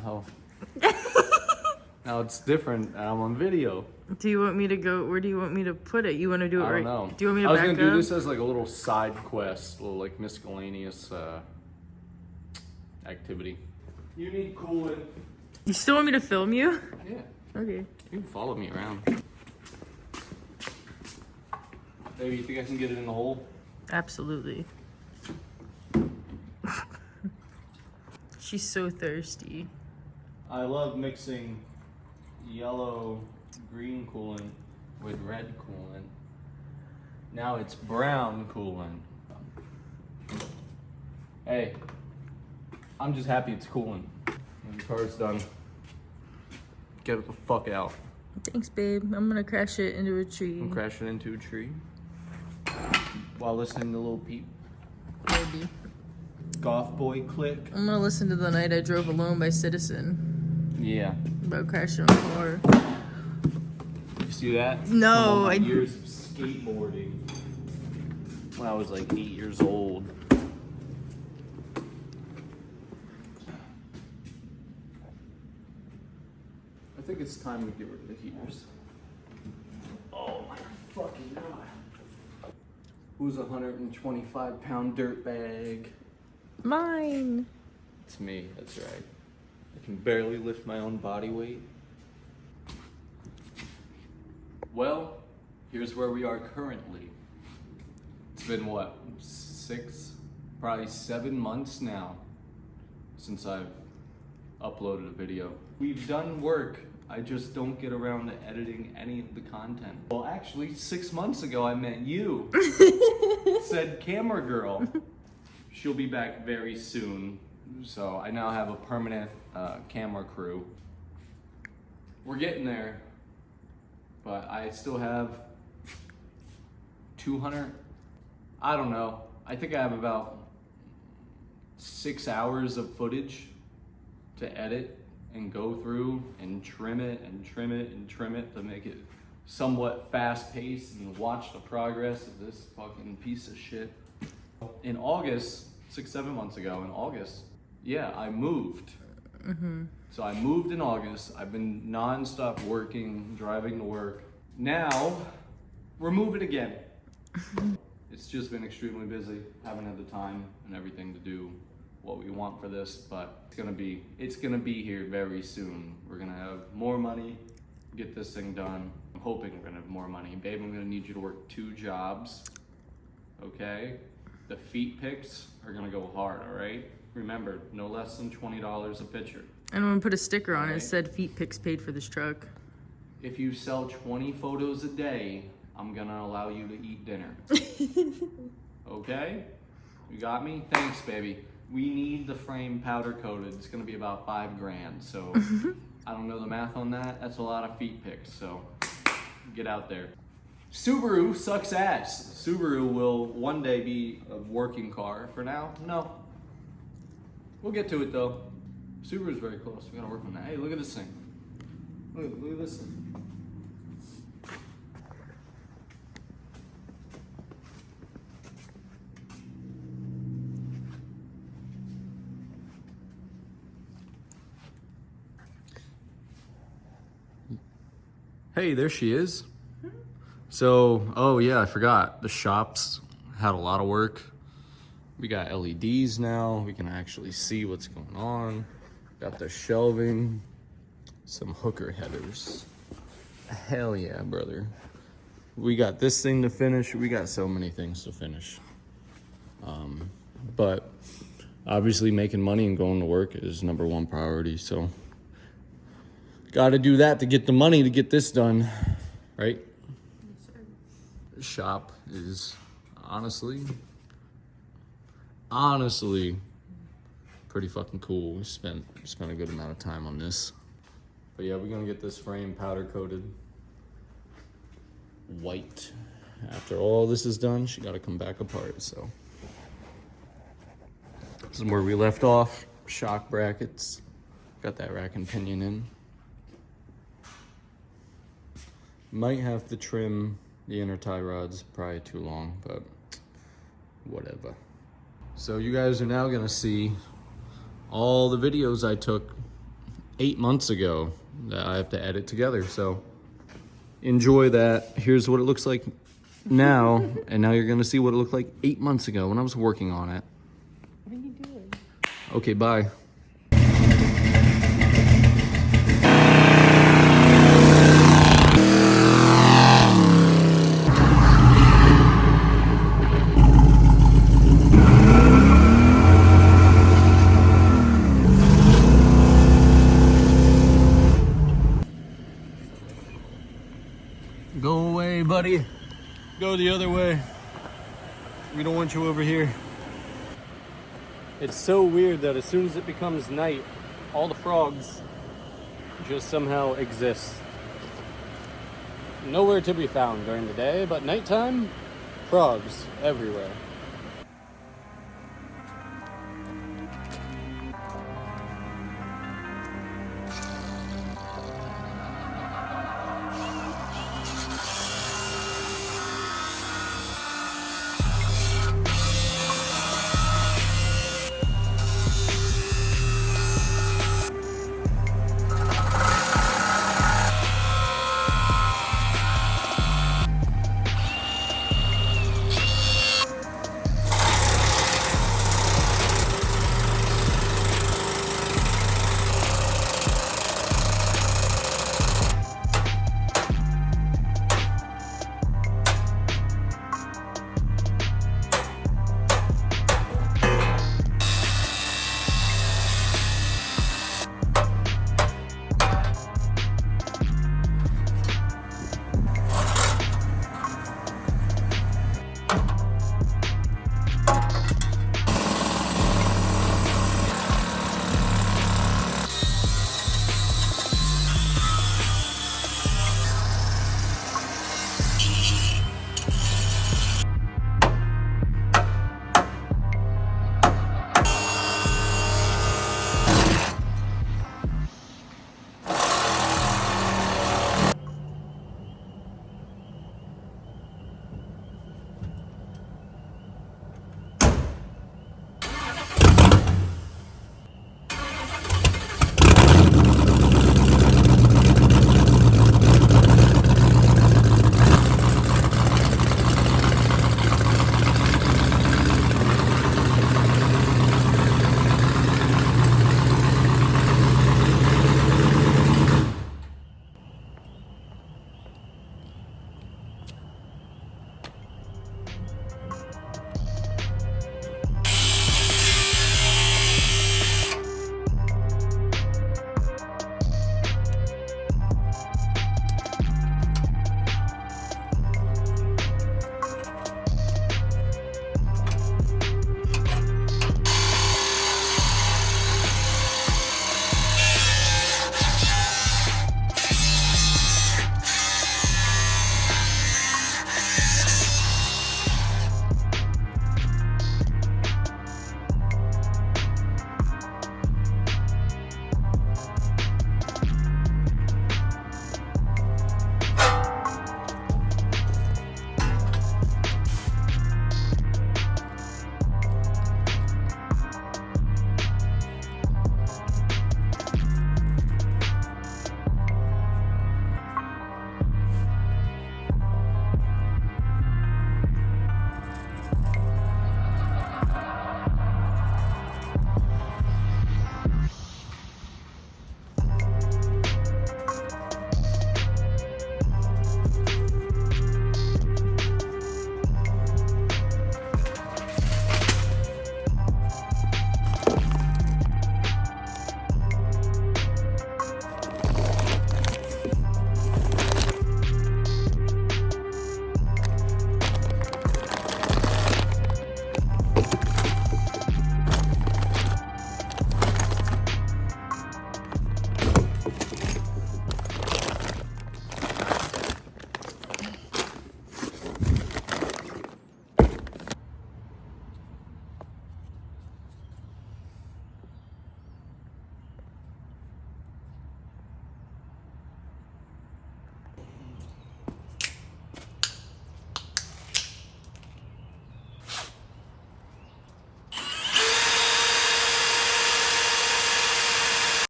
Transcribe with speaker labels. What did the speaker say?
Speaker 1: Oh. Now it's different. I'm on video.
Speaker 2: Do you want me to go? Where do you want me to put it? You want to do it right?
Speaker 1: I don't know.
Speaker 2: Do you want me to
Speaker 1: I was
Speaker 2: back
Speaker 1: gonna do
Speaker 2: up?
Speaker 1: this as like a little side quest, a little like miscellaneous activity. You need coolant.
Speaker 2: You still want me to film you?
Speaker 1: Yeah.
Speaker 2: Okay.
Speaker 1: You can follow me around. Baby, you think I can get it in the hole?
Speaker 2: Absolutely. She's so thirsty.
Speaker 1: I love mixing yellow green coolant with red coolant. Now it's brown coolant. Hey, I'm just happy it's coolant. When the car's done, get it the fuck out.
Speaker 2: Thanks, babe. I'm gonna crash it into a tree.
Speaker 1: I'm crashing into a tree while listening to Lil Peep.
Speaker 2: Maybe.
Speaker 1: Golf Boy Click.
Speaker 2: I'm gonna listen to The Night I Drove Alone by Citizen.
Speaker 1: Yeah.
Speaker 2: About crashing a car.
Speaker 1: You see that?
Speaker 2: No,
Speaker 1: I years of skateboarding when I was like 8 years old. I think it's time to get rid of the heaters. Oh my fucking god. Who's a 125-pound dirtbag?
Speaker 2: Mine.
Speaker 1: It's me, that's right. I can barely lift my own body weight. Well, here's where we are currently. It's been what, 6, probably 7 months now since I've uploaded a video. We've done work, I just don't get around to editing any of the content. Well, actually, 6 months ago I met you. Said camera girl. She'll be back very soon. So I now have a permanent camera crew. We're getting there, but I still have 200, I don't know. I think I have about 6 hours of footage to edit and go through and trim it and trim it and trim it to make it somewhat fast paced and watch the progress of this fucking piece of shit. In August, 6-7 months ago, in August, yeah, I moved. So I moved in August. I've been non-stop working, driving to work. Now, we're moving again. It's just been extremely busy. Haven't had the time and everything to do what we want for this, but it's gonna be here very soon. We're gonna have more money, get this thing done. I'm hoping we're gonna have more money. Babe, I'm gonna need you to work 2 jobs, okay? The feet pics are gonna go hard, all right? Remember, no less than $20 a picture.
Speaker 2: And I'm gonna put a sticker on it that
Speaker 1: Right.
Speaker 2: said feet pics paid for this truck.
Speaker 1: If you sell 20 photos a day, I'm gonna allow you to eat dinner. Okay? You got me? Thanks, baby. We need the frame powder coated. It's gonna be about $5 grand. So I don't know the math on that. That's a lot of feet pics. So get out there. Subaru sucks ass. Subaru will one day be a working car. For now, no. We'll get to it though. Subaru's very close. We gotta work on that. Hey, look at this thing. Look at this thing. Hey, there she is. So, oh yeah, I forgot. The shops had a lot of work. We got LEDs now. We can actually see what's going on. Got the shelving, some hooker headers. Hell yeah, brother. We got this thing to finish. We got so many things to finish. But obviously making money and going to work is #1 priority, so got to do that to get the money to get this done, right?
Speaker 2: Yes, sir.
Speaker 1: The shop is honestly pretty fucking cool. We spent a good amount of time on this. But yeah, we're gonna get this frame powder coated white. After all this is done, she gotta come back apart, so. This is where we left off. Shock brackets. Got that rack and pinion in. Might have to trim the inner tie rods, probably too long, but whatever. So you guys are now gonna see all the videos I took 8 months ago that I have to edit together. So enjoy that. Here's what it looks like now, and now you're gonna see what it looked like 8 months ago when I was working on it.
Speaker 2: What are you doing?
Speaker 1: Okay, bye. Go away, buddy. Go the other way. We don't want you over here. It's so weird that as soon as it becomes night, all the frogs just somehow exist. Nowhere to be found during the day, but nighttime, frogs everywhere.